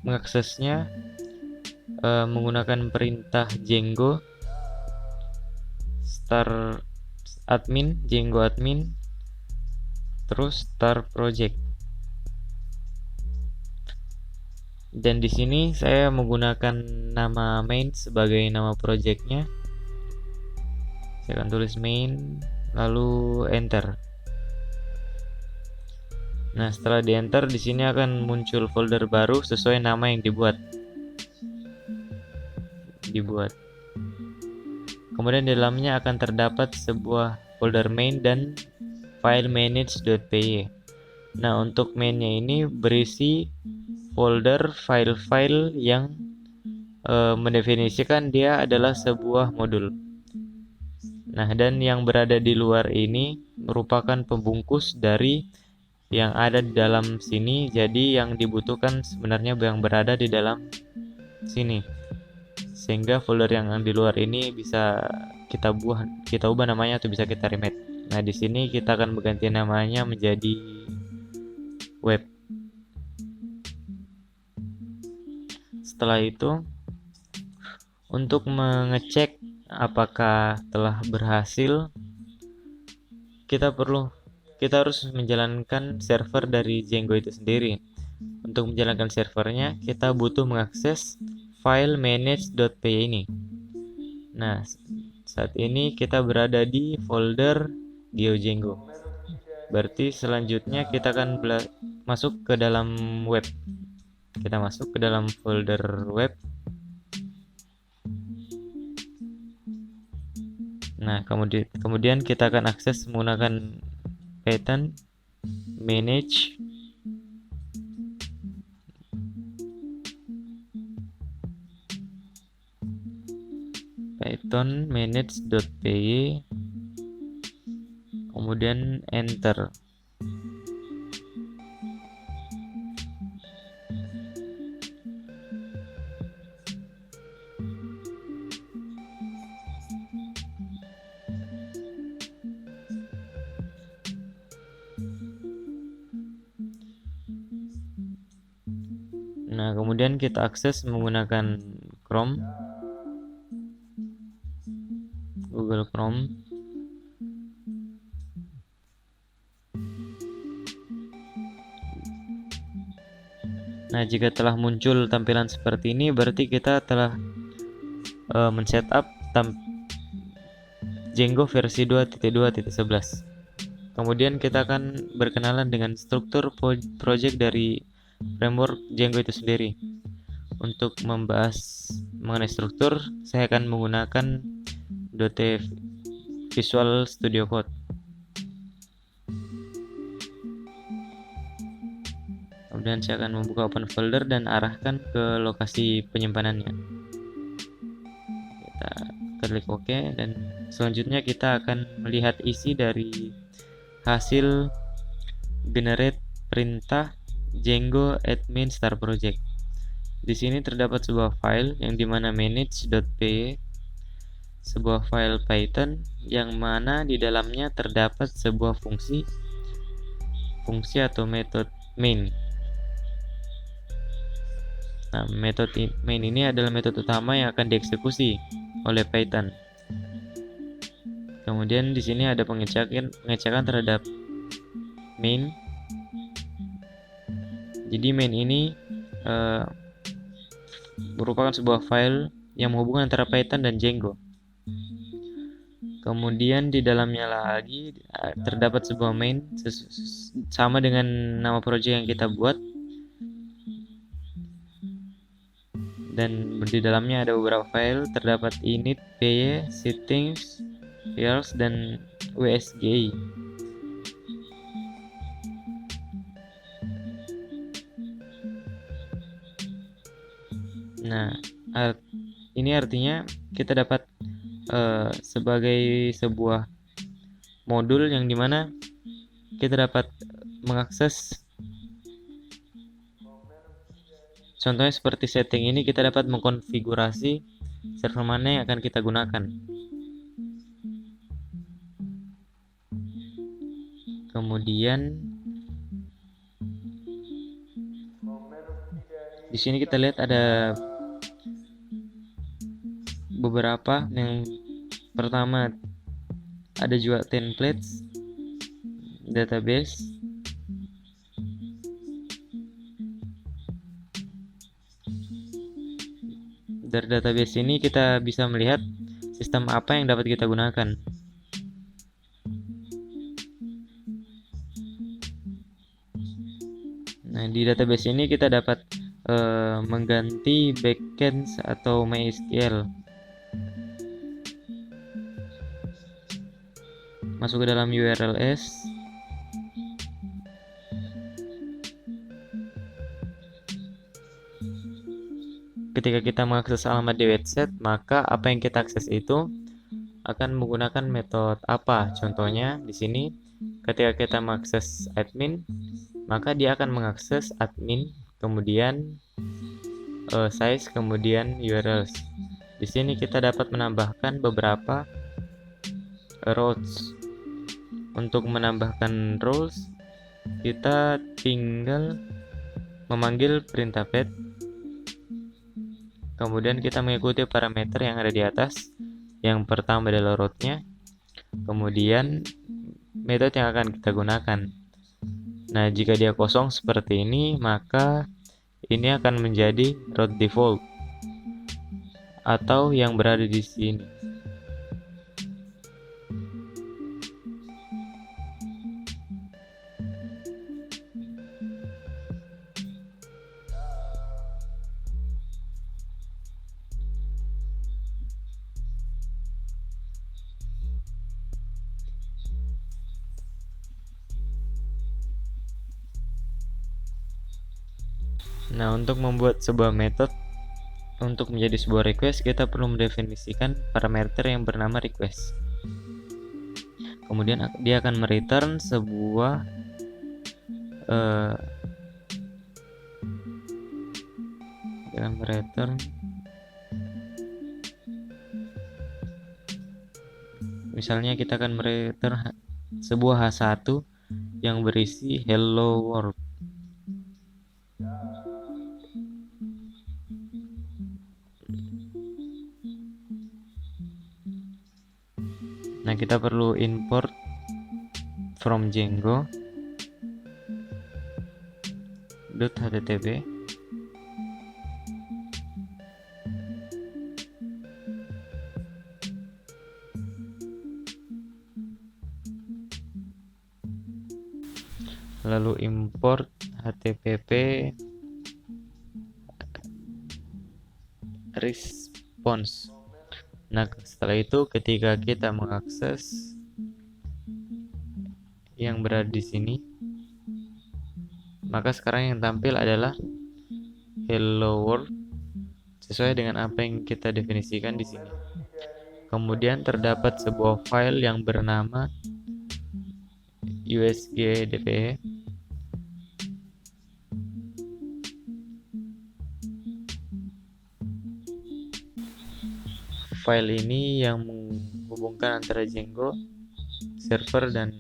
mengaksesnya menggunakan perintah Django start admin, Django admin, terus start project. Dan di sini saya menggunakan nama main sebagai nama projectnya. Saya akan tulis main, lalu enter. Nah, setelah di enter, di sini akan muncul folder baru sesuai nama yang dibuat. Kemudian di dalamnya akan terdapat sebuah folder main dan file manage.py. Nah, untuk mainnya ini berisi folder file-file yang mendefinisikan dia adalah sebuah modul. Nah, dan yang berada di luar ini merupakan pembungkus dari yang ada di dalam sini. Jadi yang dibutuhkan sebenarnya yang berada di dalam sini. Sehingga folder yang di luar ini bisa kita ubah namanya atau bisa kita remake. Nah, di sini kita akan mengganti namanya menjadi web. Setelah itu, untuk mengecek apakah telah berhasil, kita harus menjalankan server dari Django itu sendiri. Untuk menjalankan servernya, kita butuh mengakses file manage.py ini. Nah, saat ini kita berada di folder GeoDjango. Berarti selanjutnya kita akan masuk ke dalam web. Kita masuk ke dalam folder web. Nah, kemudian kita akan akses menggunakan Python manage manage.py, kemudian enter. Nah, kemudian kita akses menggunakan Google Chrome. Nah, jika telah muncul tampilan seperti ini, berarti kita telah men-setup Django versi 2.2.11. Kemudian kita akan berkenalan dengan struktur project dari framework Django itu sendiri. Untuk membahas mengenai struktur, saya akan menggunakan Visual Studio Code. Kemudian saya akan membuka open folder dan arahkan ke lokasi penyimpanannya. Kita klik OK, dan selanjutnya kita akan melihat isi dari hasil generate perintah Django admin start project. Di sini terdapat sebuah file yang dimana manage.py, sebuah file Python yang mana di dalamnya terdapat sebuah fungsi atau metode main. Nah, metode main ini adalah metode utama yang akan dieksekusi oleh Python. Kemudian di sini ada pengecekan terhadap main. Jadi main ini merupakan sebuah file yang menghubungkan antara Python dan Django. Kemudian di dalamnya lagi terdapat sebuah main sama dengan nama project yang kita buat, dan di dalamnya ada beberapa file, terdapat init, py, settings, files, dan wsgi. Nah, ini artinya kita dapat sebagai sebuah modul yang dimana kita dapat mengakses, contohnya seperti setting ini, kita dapat mengkonfigurasi server mana yang akan kita gunakan. Kemudian Di sini kita lihat ada beberapa. Yang pertama ada juga templates, database. Dari database ini kita bisa melihat sistem apa yang dapat kita gunakan. Nah, di database ini kita dapat mengganti backends atau MySQL. Masuk ke dalam URLs. Ketika kita mengakses alamat di website, maka apa yang kita akses itu akan menggunakan metode apa? Contohnya di sini, ketika kita mengakses admin, maka dia akan mengakses admin, kemudian size, kemudian URLs. Di sini kita dapat menambahkan beberapa roles. Untuk menambahkan roles, kita tinggal memanggil perintah pet. Kemudian kita mengikuti parameter yang ada di atas. Yang pertama adalah route-nya, kemudian metode yang akan kita gunakan. Nah, jika dia kosong seperti ini, maka ini akan menjadi route default atau yang berada di sini. Nah, untuk membuat sebuah metode untuk menjadi sebuah request, kita perlu mendefinisikan parameter yang bernama request. Kemudian dia akan mereturn sebuah misalnya kita akan mereturn sebuah H1 yang berisi hello world. Nah, kita perlu import from Django .http. Lalu import http response. Nah, setelah itu ketika kita mengakses yang berada di sini, maka sekarang yang tampil adalah hello world sesuai dengan apa yang kita definisikan di sini. Kemudian terdapat sebuah file yang bernama usg.dpe. File ini yang menghubungkan antara Django server dan